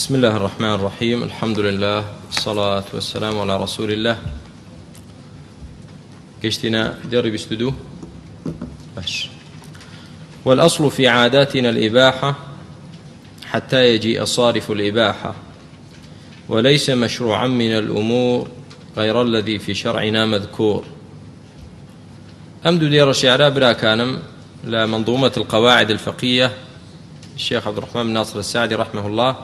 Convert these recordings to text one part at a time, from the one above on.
بسم الله الرحمن الرحيم. الحمد لله والصلاة والسلام على رسول الله. كشتنا درب استدو باش. والأصل في عاداتنا الإباحة حتى يجيء صارف الإباحة، وليس مشروعا من الأمور غير الذي في شرعنا مذكور. أمد دير الشعراء برا كانم لمنظومة القواعد الفقهية الشيخ عبد الرحمن بن ناصر السعدي رحمه الله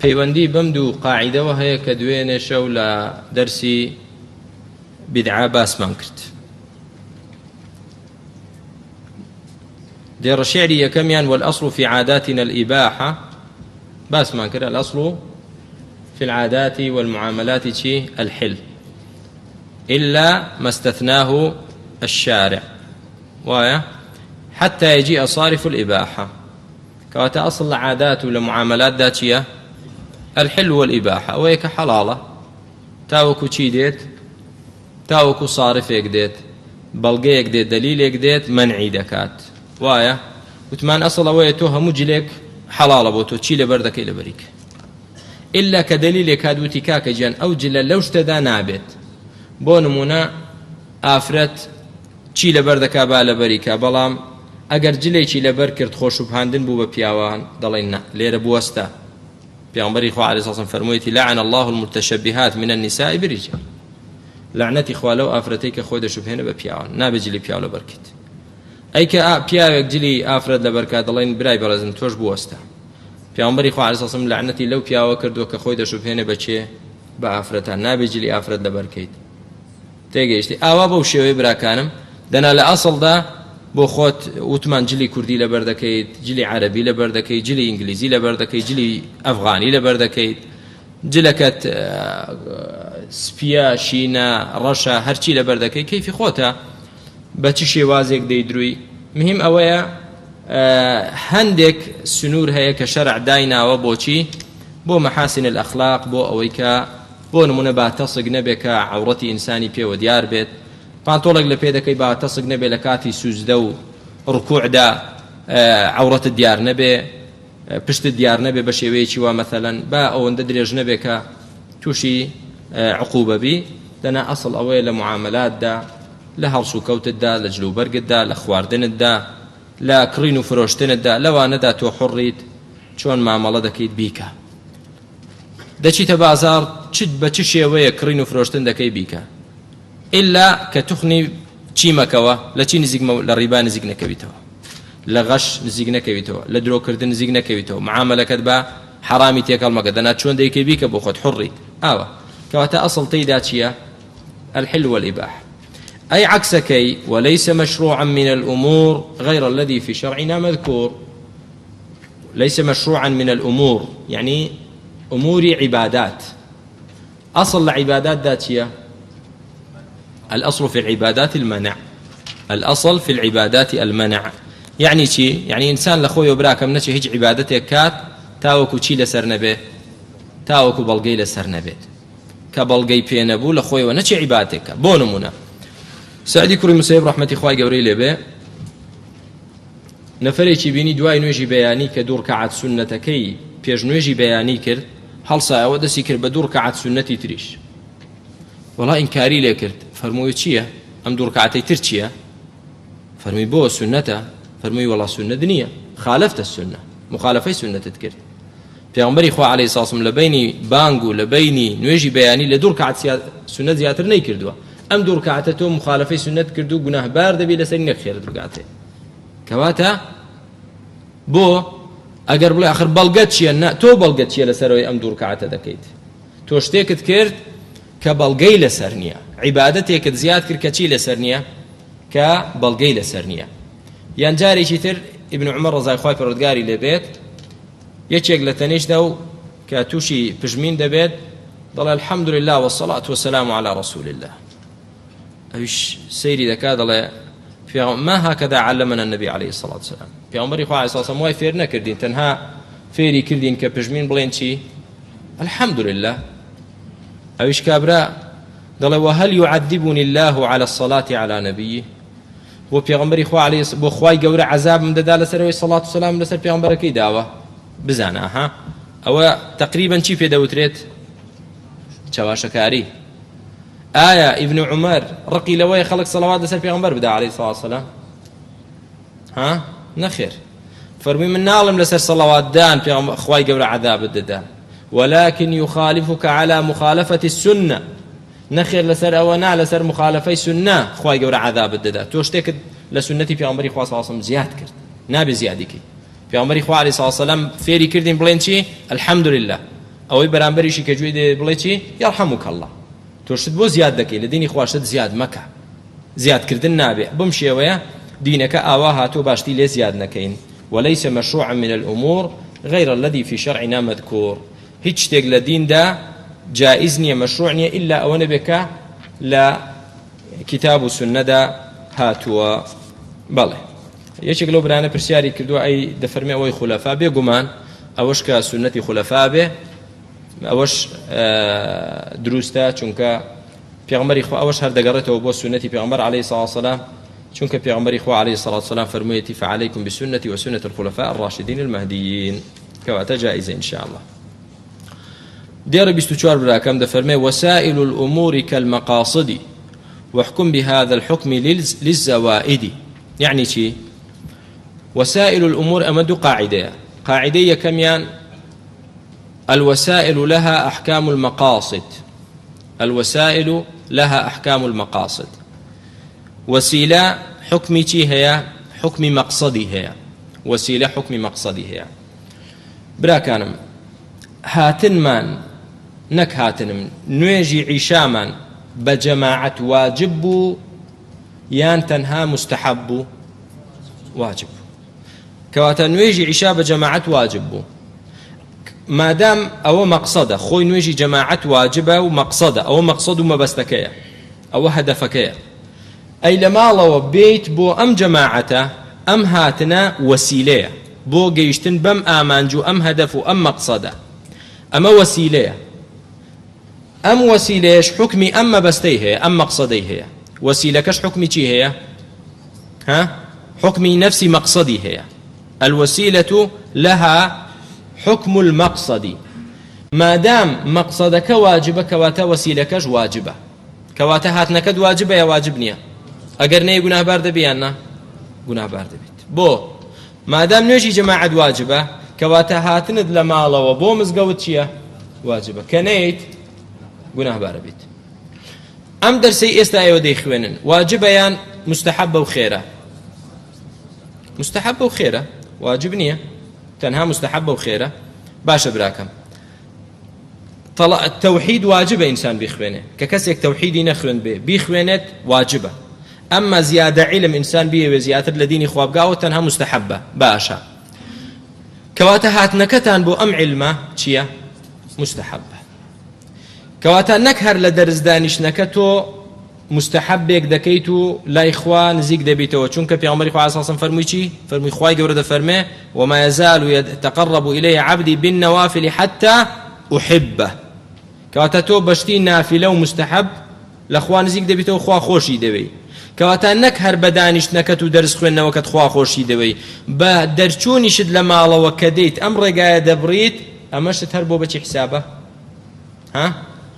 پەیوەندی بەم دوو قاعیدەوە هەیە کە دوێنێ شەو لە دەرسی بیدعا باسمان کرد. دێڕە شیعری یەکەمیان والأصل في عاداتنا الإباحة باسمان کرد. الأصل في العادات والمعاملات الحل إلا ما استثناه الشارع ويا حتى يجيء صارف الإباحة. كواتا أصل عادات والمعاملات داتشية الحل والإباحة ويك حلالة تاوكو چی دێت تاوكو صارفێک دێت بەڵگەیەک دێت دەلیلێک دێت منعی دەکات وایە وتمان ئەسڵ ئەوەیە تۆ هەموو جلێک حەڵاڵە بۆ تۆ چی لەبەر دەکەی لەبەریک ئللا کە دەلیلێک هادووتی کاکە گیان ئەو جلە لەو شتەدا نابێت. بۆ نمونە ئافرەت چی لەبەر دەکا با لەبەریکە، بەڵام ئەگەر جلێکی لەبەر کرد خۆشوبهاندن بوو بە پیاوان دەڵێن لێرە بوەستە. پیامبری خوا علیه الصلاة والسلام فرموویەتی لعن الله المتشبهات من النساء بالرجال. لعنەتی خوا لەو ئافرەتەی کە خۆی دەشوبهێنە بە پیاوان، نابێت جلی پیاو لەبەر کەیت. ئەی کە پیاوێک جلی ئافرەت لەبەر کات دەڵێن برای بەڕێزم تۆش بوەستە. پیامبری خوا علیه الصلاة والسلام لعنەتی لەو پیاوە کردووە کە خۆی دەشوبهێنە بە چێ؟ بە ئافرەتان، نابێت جلی ئافرەت لەبەر کەیت. تێگەیشتی؟ ئاوا بەو شێوەیە براکانم دەنا لە ئەسڵدا بۆ خۆت وتمان جلی کوردی لەبەر دەکەیت، جلی عەرەبی لەبەر دەکەیت، جلی ئینگلیزی لەبەر دەکەیت، جلی ئەفغانی لەبەر دەکەیت، جلەکەت سپیە شینە ڕەشە هەرچی لەبەر دەکەیت، کەیفی خۆتە بە چ شێوازێک دەیدروی. مهم ئەوەیە هەندێک سنوور هەیە کە شەرع دایناوە بۆچی؟ بۆ مەحاسن الأخلاق، بۆ ئەوەی کە بۆ نمونە با تەسک نەبێت کە عەوڕەتی ئینسانی پێوە دیار بێت، پانتۆڵێک لە پێ دەکەی با تەسک نەبێ لە کاتی سوزدە و ڕکوعدا عەوڕەتت دیار نەبێ، پشتت دیار نەبێ بە شێوەیەکی وا مەثەلەن، با ئەوەندە درێژ نەبێ کە تووشی عقوبە بی. دەنا ئەسڵ ئەوەیە لە معاملاتدا، لە هەڵس و کەوتتدا، لە جلو بەرگتدا، لە خواردنتدا، لە کڕین و فرۆشتنتدا، لەوانەدا تۆ حڕیت چۆن مامەڵە دەکەیت بیکە. دەچیتە بازاڕ بە چ شێوەیە کڕین و فرۆشتن دەکەی بیکە، إلا كتخني چیمەکەوە لە چی نزیکمە لە ڕیبا نزیک نەکەویتەوە، لە غەش نزیک نەکەویتەوە، لە درۆکردن نزیک نەکەویتەوە، معاملەکەت بە حرامی تێکەڵ مەکە، دەنا چۆن دەیکەی بیکە بۆ خۆت حڕیت. ئاوە کەواتە ئەسڵ تێیدا چییە؟ الحل والإباحة. أي عكسكي وليس مشروعا من الأمور غير الذي في شرعنا مذكور. ليس مشروعا من الأمور يعني أمور عبادات. أصل عبادات داتية الأصل في العبادات المنع. الأصل في العبادات المنع. يعني شي؟ يعني إنسان لخوي وبراك من هيج عبادتك كات تاوكو شي لسر نبي، تاوكو بلقي لسر نبي، كبلقي بينبو لخوي ونشي عبادتك. بونمونا سعدي كوري مسيب رحمتي خواي قوري لبي نفريكي بيني دواي نوجي بياني كدور كعد سنتكي بيج نوجي بياني كرد هەڵسا ئەوە دەستی کرد بە دوو ڕکعات سونەتی تریش، وەڵا ئینکاری لێ کرد. فەرمووی چییە؟ ئەم دوو ڕکعاتەی تر چییە؟ فەرمووی بۆ سونەتە؟ فەرمووی وەڵا سونەت نییە، خالفتە السنە، مخالفەی سونەتت کرد. پێغەمبەری خوا عەلەیهی سڵام لە بینی بانگ و لە بینی نوێژی بەیانی لە دوو ڕکعات سونەت زیاتر نەیکردووە. ئەم دوو ڕکعاتە تۆ مخالفەی سونەت کرد و گوناهبار دەبی لەسەری نەخێرت ڕکعاتێ. کەواتە بۆ ئەگەر بڵێ ئاخر بەڵگەت چییە؟ تۆ بەڵگەت چییە لەسەرەوەی ئەم دوو ڕکعاتە دەکەیت؟ تۆ شتێکت کرد کە بەڵگەی لەسەر نییە، عیبادەتێکت زیاد کرد کە چی لەسەر نییە؟ کە بەڵگەی لەسەر نییە. یان جارێکی تر ئیبن عومەر ڕەزای خوای پەروەردگاری لێبێت یەکێک لە تەنیشدا و کە تووشی پژمین دەبێت دەڵێ الحەمدولله والصلاة والسلام على رسول الله. ئەویش سەیری دەکات دەڵێ ما هكذا علمنا النبي عليه الصلاة والسلام. پیامبری خوا علیه السلام وای فێر نەکردین، تەنها فێری کردین کە پژمین بڵێن چی؟ الحەمدولله. ئەویش کابرا دەڵێ وهل يعذبني الله على الصلاة على نبيه. بۆ پیغمبری خوا علیه بۆ خوای گەورە عذابم دەدا لەسەرەوەی سەڵات و سەلام لەسەر پیغمبەرەکەی داوە. بزانە ها ئەوە تقریبا چی پێدەوترێت؟ چاواشەکاری. ئایا ئیبن عومەر ڕقی لەوەی خەڵک سەڵاوات لەسەر پێغەمبەر بدا عەلەیهی سەڵاتو وەسەلام؟ ها نەخێر. فەرمووی من ناڵم لەسەر سەڵاواتدان خوای گەورە عەذابت دەدا، ولكن يخالفك على مخالفة السنة. نخير لسر أو نا لسر مخالفة سنة خواي جورا عذاب الددا. توشتك لسنتي في عمري خوا صلى الله عليه وسلم زياد كرت نابي زيادك في عمري خوا عليه الصلاة والسلام فيري كردين بلينشي الحمد لله أو برامبري شي كجويد بلينشي يرحمك الله. توشت بو زياد دكي لديني خواشت زياد مكة زياد كردن نابي بمشي ويا دينك آواها تو باشتي لي زياد نكين وليس مشروعا من الأمور غير الذي في شرعنا مذكور. هیچ شتێک لە دیندا جائز نییە مەشروع نییە ئیلا ئەوە نەبێکە لە کتاب و سنەدا هاتووە. بەڵێ یەکێک لەو برانە پرسیاری کردووە ئەی دەفەرمێ ئەوەی خولەفا بێگومان ئەوەش کە سنەتی خولەفا بێ ئەوەش دروستە چونکە پێغەمبەری خوا ئەوەش هەر دەگەڕێتەوە بۆ سنەتی پێغەمبەر عەلەیهی سەڵاتو وەسەلام چونکە پێغەمبەری خوا عەلەیهی سەڵاتو وەسەلام فەرموویەتی فعەلەیکم بسنەتی وسنة الخلفاء الراشدین المهدیین کەواتە جائزە ئینشاء الله. دير 24 براكم دفرمي وسائل الأمور كالمقاصد واحكم بهذا الحكم للزوائد. يعني شي وسائل الأمور أمد قاعدة كميان الوسائل لها أحكام المقاصد. الوسائل لها أحكام المقاصد. وسيلة حكم شي هي حكم مقصدي هي وسيلة حكم مقصدي هي براكانم هاتنمان نەک هاتنم نوێژی عیشامان بە جەماعەت واجب بوو یان تەنها مستحب بوو؟ واجب بوو. کەواتە نوێژی عیشا بە جەماعەت واجب بوو مادام ئەوە مەقسەدە خۆی نوێژی جەماعەت واجبە و مەقسەدە ئەوە مەقسەد و مەبەستەکەیە ئەوە هەدەفەکەیە ئەی لە ماڵەوە بێیت بۆ ئەم جەماعەتە ئەم هاتنە وەسیلەیە بۆ گەیشتن بەم ئامانج و ئەم هەدەف و ئەم مەقسەدە ئەمە وەسیلەیە. ئەم وەسیلەیەش حکمی ئەم مەبەستەی هەیە ئەم مەقسەدەی هەیە وەسیلەکەش حکمی چی هەیە؟ حكم نفس مقصدي هي الوسيلة لها حكم المقصد ما دام مقصدك واجبة كواتا وسيلكش واجبة كواتا هاتنكد واجبة يا واجبنيا أجر نيجي جناه بارد بيانا جناه بارد بيت بو ما دام نجي جماعة واجبة كواتا هاتند لمالا وبو مزقوت شيا واجبة كنيت جناه بارد بيت أم درسي استايو دي خوينن واجبة يان مستحبة وخيرة مستحبة وخيرة واجبنية تنها مستحبة وخيرة باشا براكم طلع التوحيد واجبة إنسان بيخوينه ككسيك توحيدي نخرن به بيخوينت واجبة أما زيادة علم إنسان به وزيادة الذين خواب قاوة تنها مستحبة باشا كواتا هات نكتان بو أم علمه چيا مستحبة كواتا نكهر لدرز دانش نكتو مستحبك دكيتو لا إخوان زيك دبيتو چونك پیغمبر خدا صلی الله فرموي چی فرموي خوای گورده فرمه وما يزال يتقرب إلي عبدي بالنوافل حتى أحبه كواتا تو بشتي نافله ومستحب لاخوان زيك دبيتو خوا خوشي دبي كواتا نكهر بدانش نكتو درس خوين وقت خوا خوشي دبي با درچوني شد لما الله وكديت امر قاعد دبريت امش تهربو بچي حسابه ها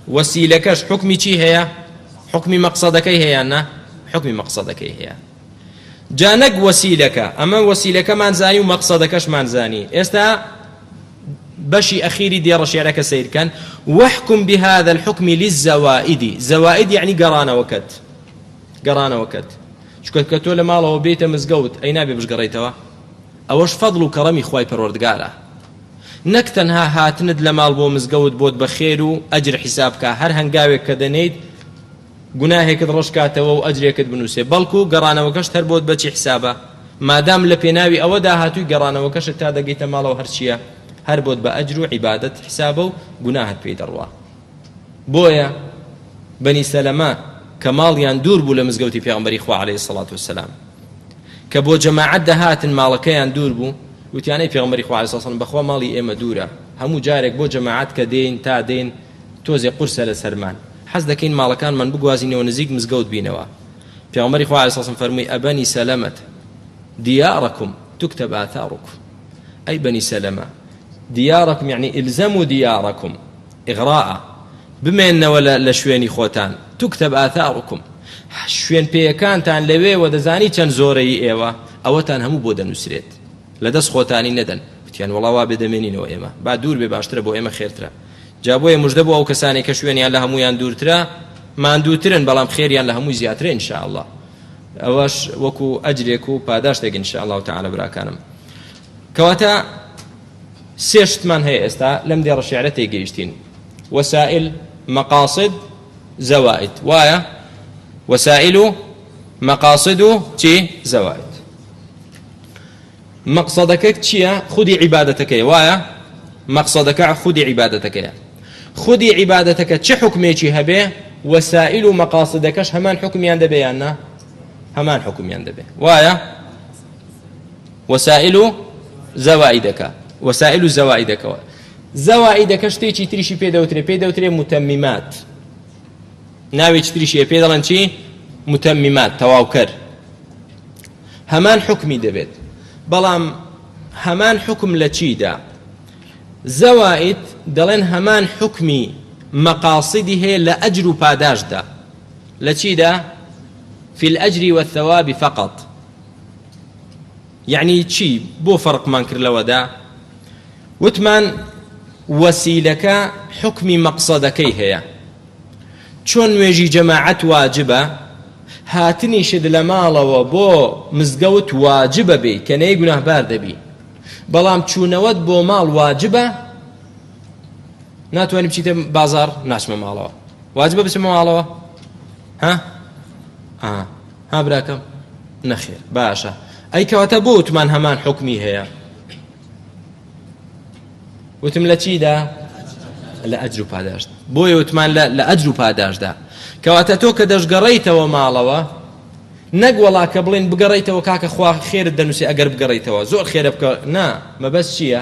وسيلكش حكمي چي هي حكمي مقصدك هي أنا حكمي مقصدك هي جانك وسيلك أما وسيلك ما زاني ومقصدكش ما زاني استا بشي أخيري دير شعرك سير كان واحكم بهذا الحكم للزوائد زوائد يعني قرانا وكت شكو كتول ماله وبيته مزقوت أي نابي بش قريتوا أوش فضل وكرمي خواي پروردگاره نكتنها هاتند لمال بو مزقوت بود بخير أجر حسابك هر هنگاوي كدنيد گوناهێکت ڕۆژکاتەوە و ئەجرێکت بنووسێ بەڵکو گەڕانەوەکەش هەر بۆت بەچی حسابە مادام لە پێناوی ئەوەدا هاتووی گەڕانەوەکەشت تا دەگەیتە ماڵەوە هەرچیە هەر بۆت بە ئەجر و عیبادەت حسابە و گوناهت پێی دەڕوا بۆیە بەنی سەلەمە کە ماڵیان دوور بوو لە مزگەوتی پێغەمبەری خوا عەلەیهی سەڵاتو وەسەلام کە بۆ جەماعەت دەهاتن ماڵەکەیان دوور بوو وتیانەی پێغەمبەری خوا عەلەیهی سەڵاتو وەسەلام بەخوا ماڵی ئێمە دوورە هەموو جارێک بۆ جەماعەت کە دێین تا دێین تۆزێ قورسە لە سەرمان حەز دەکەین ماڵەکانمان بگوازینەوە نزیک مزگەوت بینەوە پێغەمبەری خوا عەلەیهی سەڵام فەرمووی ئەبەنی سەلەمەت دیارەکم تكتب آثاركم أي بني سلمة دياركم يعني إلزموا دياركم إغراء بما أن ولا لشويني خوتان تكتب آثاركم شوين بيكانتان لوي ودزاني چەند زۆرەی ئێوە ئەوەتان هەموو بۆ دەنووسرێت لەدەست خۆتانی نەدەن وتیان وەڵا وا بێدەمێنینەوە ئێمە با دوور بێ باشترە بۆ ئێمە خێرترە جا بۆیە موژدە بۆ ئەو کەسانی کە شوێنیان لە هەمویان دوورترە ماندووترن بەڵام خێریان لە هەمووی زیاترە ئینشاء الله ئەوەش وەکو ئەجرێک و پاداشتێک ئینشاء الله تعالى براکانم کەواتە سێ شتمان هەیە ئێستا لەم دێڕە شیعرە تێگەیشتین وسائل مقاصد زوائد وایە وسائل مقاصد چی زوائد مقصدك چییە خودی عیبادەتەکەی وایە مقصدك خودی عیبادەتەکەیە خودی عیبادەتەکە چه حکمێکی هەبێ وسائل و مقاصدەکەش هەمان حکمیان دەبێ یان نا هەمان حکمیان دەبێ وایە وسائل زوائدەکە وسائل زوائدەکەوە زوائدەکە شتێکی تریشی پێ دەوترێ متممات ناوێکی تریشیە پێ دەڵێن چی متممات تەواوکەر هەمان حکمی دەبێت بەڵام هەمان حکم لە چیدا زەوائد دەڵێن هەمان حکمی مەقاصدی هەیە لە ئەجر و پاداشدا لە چیدا في الأجر والثواب فقط يعني چی بۆ فەرقمان کرد لەوەدا وتمان وەسیلەکە حکمی مەقصدەکەی هەیە چۆن نوێژی جەماعەت واجبە هاتنیشت لە ماڵەوە بۆ مزگەوت واجبە بێ کە نەی گوناهبار دەبی بەڵام چوونەوەت بۆ ماڵ واجبە ناتوانانی بچیتە بازار ناچمە ماڵەوە واجبە بچمە ماڵەوە ها براکەم نەخێر باشە ئەی کەواتە بۆ وتمان هەمان حکمی هەیە وتم لە چیدا لە ئەجر و پاداشدا بۆیە وتمان لە ئەجر و پاداشدا کەواتە تۆ کە دەشگەڕیتەوە ماڵەوە نەک وەڵا کە بڵێن بگەڕیتەوە کاکە خوا خێرت دەنووسی ئەگەر بگەڕیتەوە زۆر خێرە بکە نا مەبەست چییە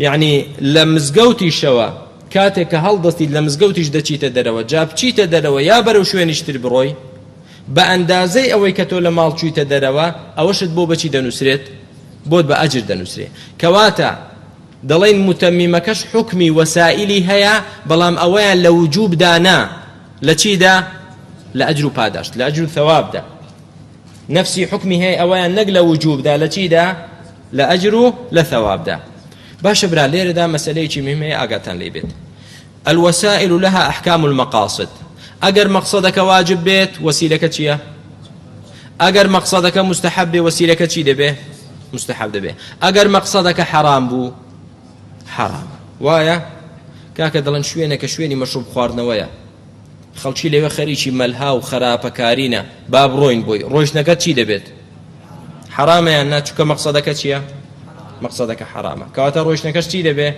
یعنی لە مزگەوتیشەوە کاتێک کە هەڵدەستیت لە مزگەوتیش دەچیتە دەرەوە جا بچیتە دەرەوە یا بەرەو شوێنیشتر بڕۆی بە ئەندازەی ئەوەی کە تۆ لە ماڵ چوویتە دەرەوە ئەوەشت بۆ بەچی دەنووسرێت بۆت بە ئەجر دەنووسرێت کەواتە دەڵێن متەمیمەکەش حکمی وەسائلی هەیە بەڵام ئەوەیان لە وجوبدا نا لە چیدا لە ئەجر و پاداشت لە ئەجر و ثەوابدا نفسی حکمی هەیە ئەوەیان نەک لە وجوبدا لە چیدا لە ئەجر و لە ثەوابدا باشە برا لێرەدا مەسەلەیەکی مهم هەیە ئاگاتان لێ بێت الوسائل لها أحكام المقاصد ئەگەر مەقصەدەکە واجب بێت وەسیلەکە چییە ئەگەر مەقصەدەکە مستحب بێ وەسیلەکە چی دەبێ مستحب دەبێ ئەگەر مەقصەدەکە حرام بوو حرام وایە کاکە دەڵێن شوێنەکە شوێنی مەشروب خواردنەوەیە خەڵکی لێوە خەریکی مەلها و خراپەکارینە با بڕۆین بۆی ڕۆژنەکە چی دەبێت حرامەیان ناچووکە مەقصەدەکە چییە مەقصەدەکە حرامە کەواتە ڕۆژنەکەش چی دەبێ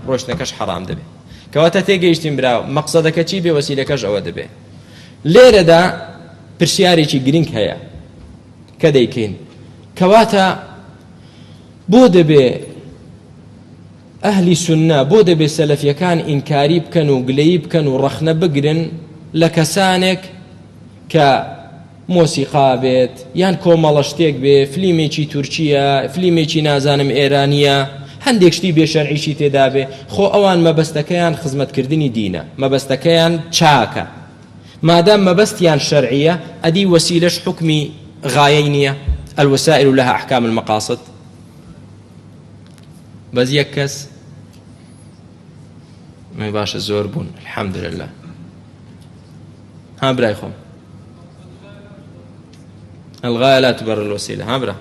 ڕۆژنەکەش حرام دەبێ کەواتە تێگەیشتین براو مەقصەدەکە چی بێ وەسیلەکەش ئەوە دەبێ لێرەدا پرسیارێکی گرنگ هەیە کە دەیکەین کەواتە بۆ دەبێ ئەهلی سونە بۆ دەبێ سەلەفیەکان ئینکاری بکەن و گلەیی بکەن و ڕەخنە بگرن لە کەسانێک کە مۆسیقا بێت یان کۆمەڵە شتێک بێ فلیمێکی تورکیە فلیمێکی نازانم ئێرانیە هەندێک شتی بێشەرعیشی تێدا بێ خۆ ئەوان مەبەستەکەیان خزمەتکردنی دینە مەبەستەکەیان چاکە مادام مەبەستیان شەرعیە ئەدی وەسیلەش حکمی غایەی نییە الوسائل لها أحكام المقاصد بەس یەک کەس باشە زۆر بوون الحمد لله ها برای خۆم الغاية لا تبرر الوسيلة ها برا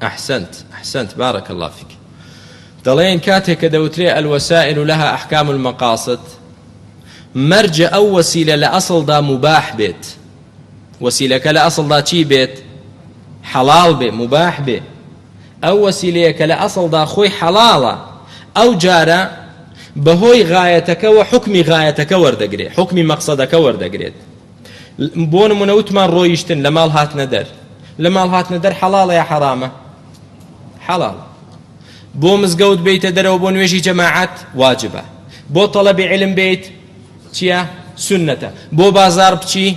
أحسنت بارك الله فيك دلين كاتك دوتري الوسائل لها أحكام المقاصد مرجع أو وسيلة لأصل دا مباح بيت وسيلة لأصل دا چي بيت حلال بي مباح بي أو وسيلة لأصل دا خوي حلالة أو جارة بهوي غايتك وحكمي غايتك وردقري حكمي مقصدك وردقريت بون منوتمان رويشتن لمال هات ندر لمال هات ندر حلال يا حرامة حلال بو مزقود بيت در وبو نويجي جماعات واجبة بو طلب علم بيت چيا سنة بو بازار بچي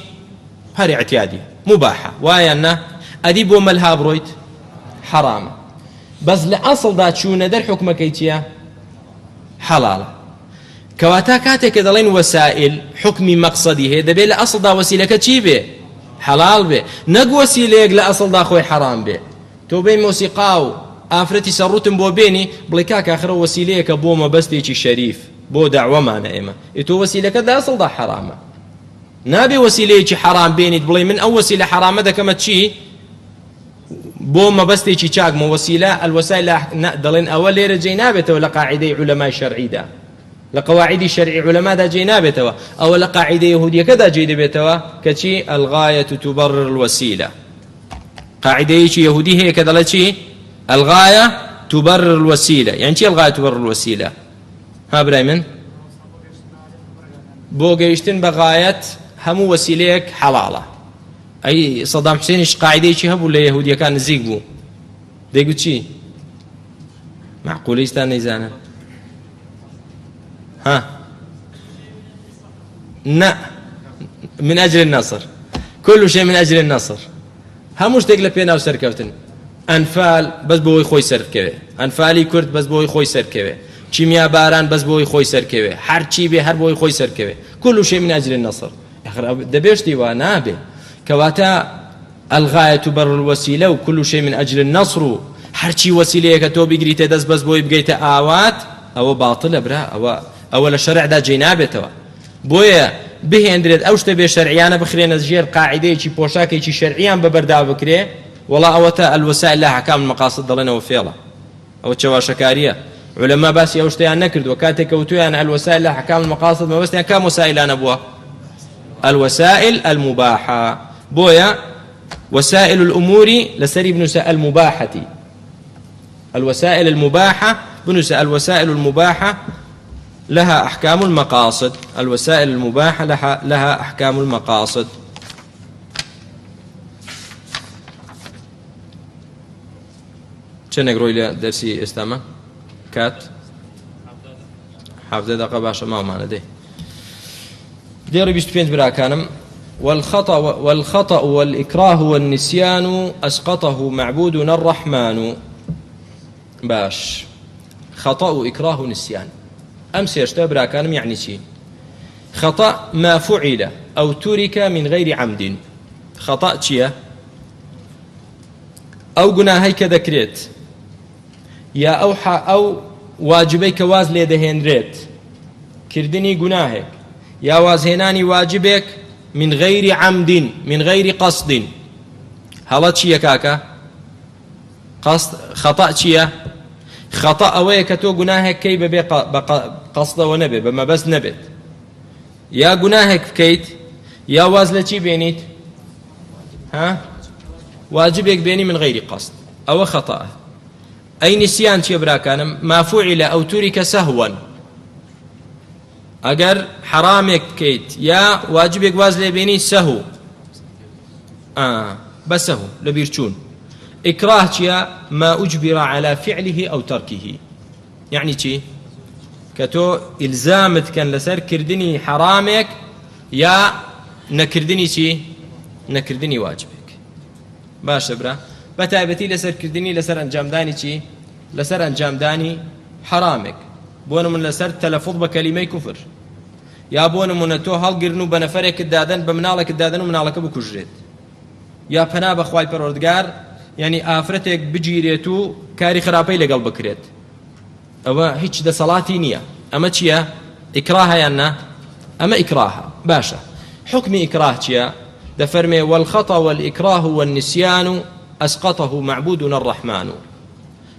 هر اعتيادي مباحة وايانا ادي بو ملها برويت حرامە بەس لە ئەسڵدا چوونە دەر حکمەکەی چییە؟ حەڵاڵە. کەواتە کاتێک کە دەڵێن وەسائل حکمی مەقسەدی هەیە دەبێت لە ئەسڵدا وەسیلەکە چی بێ؟ حەڵاڵ بێ، نەک وەسیلەیەک لە ئەسڵدا خۆی حەرام بێ. تۆ بێ مۆسیقا و ئافرەتی سەڕوتم بۆ بێنی بڵێ کاکە ئاخرە وەسیلەیەکە بۆ مەبەستێکی شەریف بۆ داوەمانە ئێمە، تۆ وەسیلەکە لە ئەسڵدا حەرامە. نابێ وەسیلەیەکی حەرام بێنیت بڵێ من ئەو وەسیلە حەرامە دەکەمە چی؟ بۆ مەبەستێکی چاکمە وەسیلە الوەسائل دەڵێن ئەوە لێرە جێی نابێتەوە لە قاعیدەی عولەمای شەرعیدا، لە قەواعیدی شەرعی عولەمادا جێی نابێتەوە، ئەوە لە قاعیدەی یەهودیەکەدا جێی دەبێتەوە کە چی؟ الغایەة تبرر الوەسیلە. قاعیدەیەکی یەهودی هەیە کە دەڵێت چی؟ الغایە تبرر الوەسیلە. یعنی چی الغایە تبرر الوەسیلە؟ ها برای من بۆ گەیشتن بە غایەت هەموو وەسیلەیەک حەڵاڵە. ئەی سەدام حوسێنیش قاعیدەیەکی هەبوو لە یەهودیەکان نزیک بوو، دەیگوت چی؟ معقولەیستان نەیزانن؟ ها نا من أجل النصر، كل شيء من أجل النصر. هەموو شتێک لە پێناو سەرکەوتن. ئەنفال بەس بۆی خۆی سەرکەوێ، ئەنفالی کورد بەس بۆی خۆی سەرکەوێ، چیمیا باران بەس بۆی خۆی سەرکەوێ، هەر چی بێ هەر بۆی خۆی سەرکەوێ. كل شيء من أجل النصر. دەبێشتی وا نابێ. کەواتە الغایە تبرر الوەسیلە و كل شيء من أجل النصر و هەرچی وەسیلەیەکە تۆ بگریتە دەست بەس بۆی بگەیتە ئاوات ئەوە باتڵە برا، ئەوە لە شەرعدا جێی نابێتەوە. بۆیە بهێندرێت ئەو شتە بێ شەرعیانە بخرێنە ژێر قاعیدەیەکی پۆشاکێکی شەرعیان بەبەرداو بکرێ، وەڵا ئەوەتە الوەسائل لە ئەحکام المەقاصد دەڵێنەوە فێڵە، ئەوە چەواشەکاریە. عولەما باسی ئەو شتیان نەکردووە کاتێک کە وتویان الوەسائل لە ئەحکام المەقاصد مەبەستیان کام وەسائلانە بووە؟ الوەسائل المباحة. بۆیە وسائل الأمور لسري بنسى المباحة، الوسائل المباحة بنسى الوسائل المباحة لها أحكام المقاصد، الوسائل المباحة لها أحكام المقاصد. چنێک ڕۆی لە دەرسی ئێستامە کات 17 دقیقە باشە ماوەمانە دێ. دێڕی 25 براکانم. والخطأ والإكراه والنسيان أسقطه معبودنا الرحمن. باش خطأ وإكراه ونسيان أمس يشتبرا كانم يعني شيء. خطأ ما فعل أو ترك من غير عمد. خطأ شيء أو جناهي كذكريت يا أو واجبي كواز ليدهن ريت كردني جناهك يا وازهناني واجبك من غير عمد من غير قصد. هلا شيء كاكا قصد خطأ شيء خطأ أويك تو جناهك كي ببي قصد ونبي بما بس نبت يا جناهك كيت يا وازلة شي بينيت ها واجبك بيني من غير قصد أو خطأ. أي نسيان شي براكان ما فعل أو ترك سهوا. أجر حرامك كيت يا واجبك وازلة بيني سهو بس سهو لبيرشون. إكراه شيء ما أجبر على فعله أو تركه. يعني شيء كتو إلزامت كان لسر كردني حرامك يا نكردني شيء نكردني واجبك باش برا بتابتي لسر كردني لسر أنجام داني شيء لسر أنجام داني حرامك بون من لسر تلفظ بكلمة كفر يا بون من تو هل قرنو بنفرك الدادن بمنالك الدادن ومنالك بكجرد يا فنا بخواي پروردگار يعني آفرتك بجيريتو كاري خرابي لقل بكريت أما هيك ده صلاتي نية أما تشيا إكراها يانا أما إكراها باشا حكم إكراه تشيا ده فرمي والخطأ والإكراه والنسيان أسقطه معبودنا الرحمن.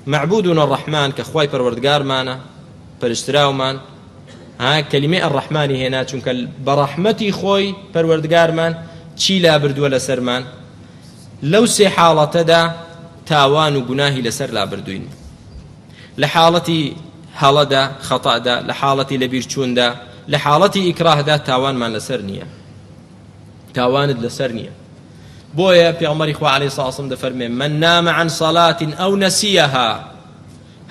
معبودنا الرحمن كخواي پروردگار مانا پرستراو مان ها كلمة الرحمن هنا چونك برحمتي خوي پروردگار مان چي لا بردو لسرمان لو سي حالة دا تاوان و گناهي لسر لا بردوين لحالتي هلا دا خطأ دا لحالتي لبيرچون دا لحالتي إكراه دا تاوان من لسر نية تاواند لسر نية. بويا في عمر إخوة عليه الصلاة والسلام دا فرمي من نام عن صلاة أو نسيها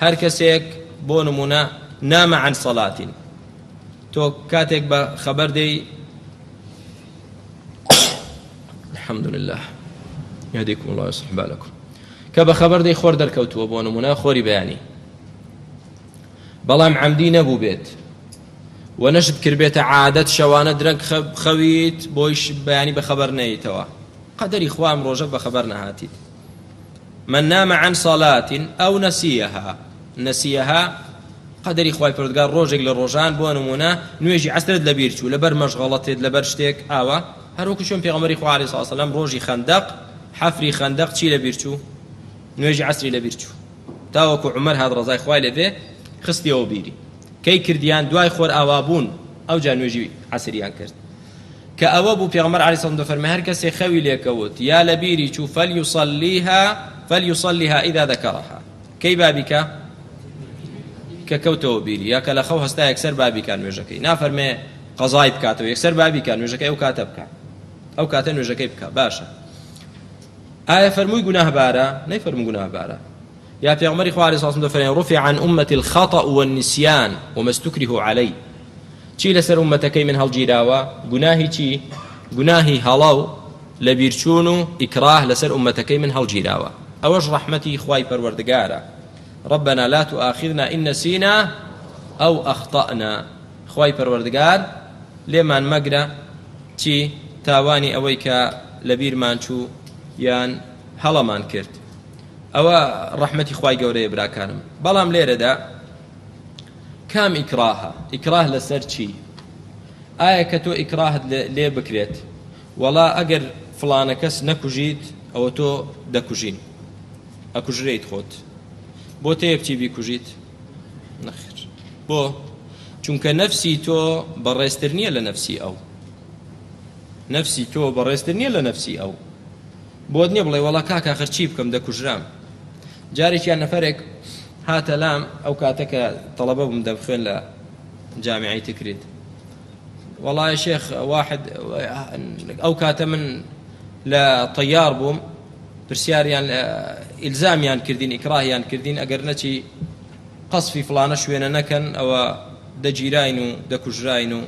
هر كسيك بونمنا نام عن صلاة تو كاتك بخبر دي الحمد لله يهديكم الله ويصلح بالكم کە بە خەبەر دەی خۆر دەرکەوتووە بۆ نمونە خۆری بەیانی بەڵام عەمدی نەبوو بێت و نەشت کردبێتە عادەت شەوانە درەنگ خەویت بۆیش بەیانی بە خەبەر نەیتەوە قەدەری خوا ئەم ڕۆژە بە خەبەر نەهاتیت من نام عن صلاة أو نسيها قەدەری خوای پەروەردگار ڕۆژێک لە ڕۆژان بۆ نمونە نوێژی عەسرت لەبیر چوو لەبەر مەشغەڵەتێت لەبەر شتێک ئاوە هەروەکو چۆن پێغەمبەری خوا عەلەیهی سەڵاتو وسەلام ڕۆژی خەندەق حەفری خەندەق چی لەبیر چوو نوێژی عەسری لەبیر چوو تاوەکو عومەر هات ڕەزای خوای لەبێ خستیەوە بیری کەی کردیان دوای خۆر ئاوابوون ئەو جا نوێژی عەسریان کرد کە ئەوە بوو پێغەمبەر عەلەیهی سەڵاتو وسەلام هەر کەسێ خەوی لێکەوت یا لەبیری چوو فليصليها إذا ذكرها كي بابك ككوتو بيري يا كلا خو هستا يكسر بابي كان وجهكي نافرمي قضايا بكاتو يكسر بابي كان وجهكي أو كاتبك أو كاتن وجهكي بك باشا آية فرموي جناه بارا ني فرمو جناه بارا يا في عمر إخواني صلى الله عليه وسلم رفع عن أمة الخطأ والنسيان وما استكره عليه شي لسر أمتكي من هالجيراوة جناهي شي جناهي هلاو لبيرشونو إكراه لسر أمتكي من هالجيراوة أوج رحمتي خواي پروردگارا ربنا لا تؤاخذنا إن نسينا أو أخطأنا خواي پروردگار لمن مقرأ تي تاواني أويكا لبير مانشو يان هلا مان كرت أو رحمتي خواي قوري براكانم بلام ليرة دا كام إكراه لسر تي آية كتو إكراه ليه بكريت ولا أقر فلانة كس نكوجيت أو تو دكوجين ئەکوژرێیت خۆت بۆ تێ بچی بیکوژیت نەخێر بۆ چونکە نەفسی تۆ بەڕێزتر نییە لە نەفسی تۆ بەڕێزتر نییە لە نەفسی ئەو بۆت نییە بڵێ وەڵا کاک ئاخر چی بکەم دەکوژرام جارێکیان نەفەرێک هاتە لام ئەو کاتەکە تەڵەبە بووم دەبخوێن لە جامعەی تکریت وەڵای شێخ واحد ئەو کاتە من لە طەیار بووم پرسیاریان ئیلزامیان کردین ئیکراهیان کردین ئەگەر نەچی قەسفی فڵانە شوێنە نەکەن ئەوە دەگیراین و دەکوژراین و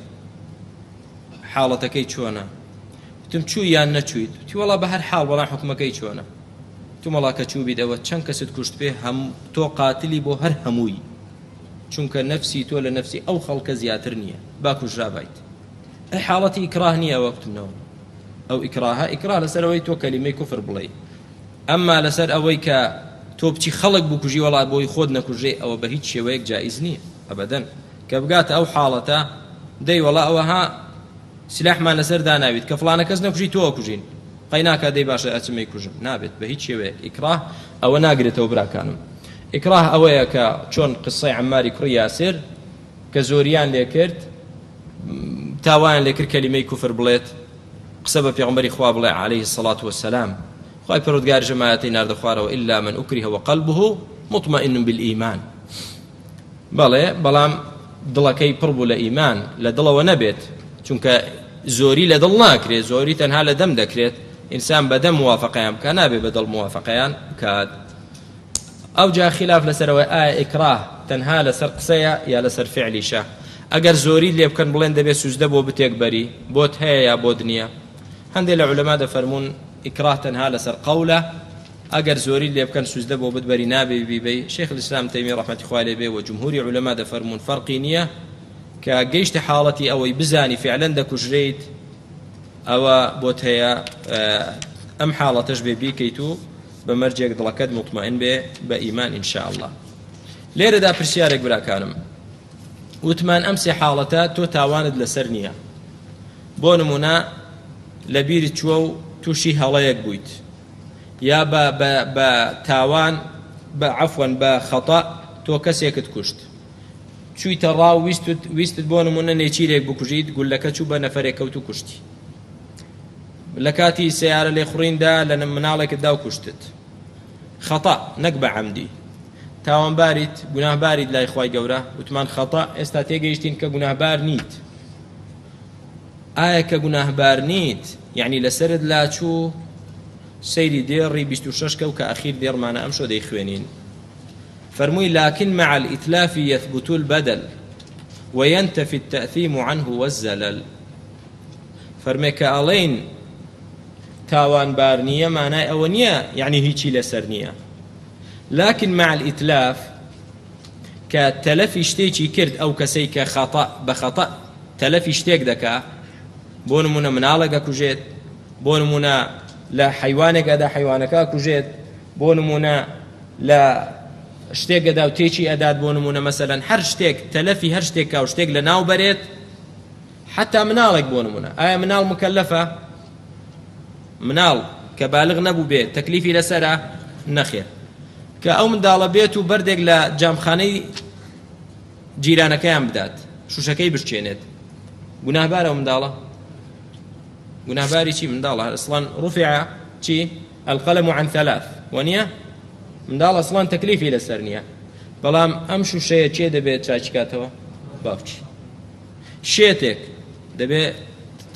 حاڵەتەکەی چۆنە وتم چوو یان نەچوویت وتی وەڵا بە هەر حاڵ بەڵام حکومەکەی چۆنە وتم وەڵا کە چوو بیت ئەوە چەند کەست کوشت پێ تۆ قاتلی بۆ هەر هەمووی چونکە نەفسی تۆ لە نەفسی ئەو خەڵکە زیاتر نییە با کوژرا بیت ئەی حاڵەتی ئیکراه نییە ئەوە وتمنەوە ئەو ئیکراه لەسەرەوەی تۆ کەلیمەی کوفر بڵێ ئەمما لەسەر ئەوەی کە تۆ بچی خەڵک بکوژی وەڵا بۆی خۆت نەکوژێ ئەوە بە هیچ شێوەیەک جائز نییە ئەبەدەن کە بگاتە ئەو حاڵەتە دەی وەڵا ئەوەها سلاحمان لەسەر داناویت کە فڵانە کەس نەکوژی تۆ کوژین قەی ناکە دەی باشە ئەچمەی کوژم نابێت بە هیچ شێوەیەک ئیکراه ئەوە ناگرێتەوە براکانم ئیکراه ئەوەیە کە چۆن قسەی عەماری کوڕی یاسر کە زۆریان لێ کرد تاوان لێ کرد کەلیمەی کوفر بڵێت قسە بە پێغەمبەری خوا بڵێ عەلەیهی السەڵات وەسەلام خواهی پەروەردگار جەماعەتی ناردە خوارەوە إلا من أكره وقلبه مطمئن بالإيمان بەڵێ بەڵام دڵەکەی پڕ بوو لە ئیمان لە دڵەوە نەبێت چونکە زۆری لە دڵ ناکرێت زۆری تەنها لە دەم دەکرێت ئینسان بە دەم موافقەیان بکە نابێت بە دڵ موافقەیان بکات ئەو جا خلاف لەسەرەوەی ئایا ئیکراه تەنها لەسەر قسەیە یا لەسەر فعلیشە ئەگەر زۆری لێ بکەن بڵێن دەبێت سوزدە بۆ بتێک بەری بۆت هەیە یا بۆت نییە هەندێک لە عولەما دەفەرمون إكراه تنها لسر قولة أجر زوري اللي بكن سوزده بو بدبري نابي بي شيخ الإسلام تيمية رحمة الله عليه وجمهور علماء دفرمون فرقي نية كجيشت حالتي أو بزاني فعلا دكوجريت أو بوت هي أم حالة تشبه بي كيتو بمرجع دلكد مطمئن بإيمان إن شاء الله ليرة دا برسيارك برا كانم وثمان أمسي حالته تو تاواند لسرنية بونمونا لبير تشوو توشي هەڵەیەک بوویت یا بە تاوان بە عەفوەن بە خەتا تۆ کەسێکت کوشت چوویتە ڕاو ویستت بۆ نمونە نێچیرێک بکوژیت گولەکە چوو بە نەفەرێک کەوت و کوشتی لە کاتی سیارە لێ خوڕیندا لە مناڵێکتدا و کوشتت خەتا نەک بە عەمدی تاوانباریت گوناهباریت لای خوای گەورە وتمان خەتا ئێستا تێگەیشتین کە گوناهبار نیت ئایا کە گوناهبار نیت يعني لسرد لا شو سيري ديري بيشتو ششكو كأخير دير معنا أمشو دي خوينين فرموي لكن مع الإتلاف يثبت البدل وينتفي التأثيم عنه والزلل فرمي كألين تاوان بارنية معناه أونية يعني هيشي لسرنية لكن مع الإتلاف كتلفي شتيكي كرد أو كسيك خطأ بخطأ تلفي شتيك دكا بونمونا منالك كوجيت بونمونا لا حيوانك أدا حيوانك كوجيت بونمونا لا شتێک ئەدا و تێکی ئەدات بۆ نمونە مەسەلەن هەر شتێک تەلەفی هەر شتێکا و شتێک لە ناو بەرێت حتا مناڵێک بۆ نمونە ئایا مناڵ مکەلەفە مناڵ کە بالغ نەبوو بێت تەکلیفی لەسەرە نەخێر کە ئەو منداڵە بێت و بەردێک لە جامخانەی جیرانەکەیان بدات شوشەکەی بشکێنێت گوناهبارە ئەو منداڵە گوناهباری چی منداڵە ئەسڵان ڕوفع چی القلم عن ثلاث وەنیە منداڵ ئەسڵان تەکلیفی لەسەر نییە بەڵام ئەم شوشەیە چێ دەبێت چاچکاتەوە باوچی شێتێک دەبێت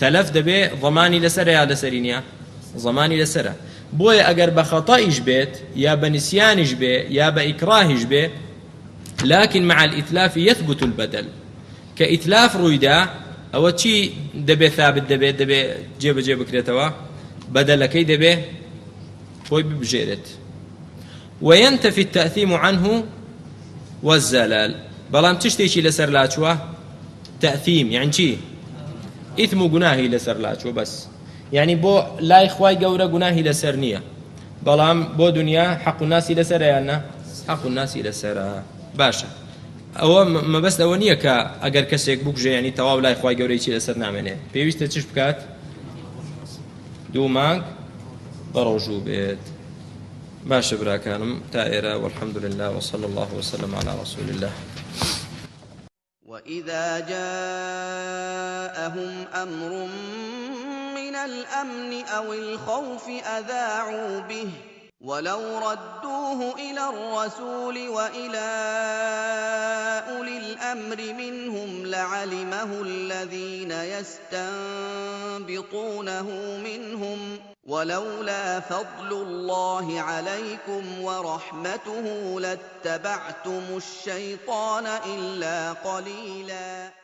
تەلەف دەبێت ضەمانی لەسەرە یا لەسەری نییە ضەمانی لەسەرە بۆیە ئەگەر بە خەتەئیش بێت یا بە نسیانیش بێ یا بە ئیکراهیش بێ لكن مع الإتلاف يثبت البدل كإتلاف رويدا أو شيء دبي ثابت دبي جيب بكريتوا بدل كي دبي بوي بجيرت وينتفي التأثيم عنه والزلال بلام تشتيشي لسر لاتشوا تأثيم يعني شي إثم جناهي لسر لاتشوا بس يعني بو لا إخواي جورا جناهي لسر نية بلام بو دنيا حق الناس لسر يعني حق الناس لسر باشا ئەوە مەبەست ئەوە نییە کە ئەگەر کەسێک بکوژێ ینی تەواو لای خوای گەورەی چی لەسەر نامێنێ پێویستە چش بکات 2 مانگ بەڕۆژوو بێت باشە براکانم تا ئێرە والحمد لله وصلى الله وسلم على رسول الله وإذا جاءهم أمر من الأمن أو الخوف أذاعوا به ولو ردوه إلى الرسول وإلى أولي الأمر منهم لعلمه الذين يستنبطونه منهم ولولا فضل الله عليكم ورحمته لاتبعتم الشيطان إلا قليلا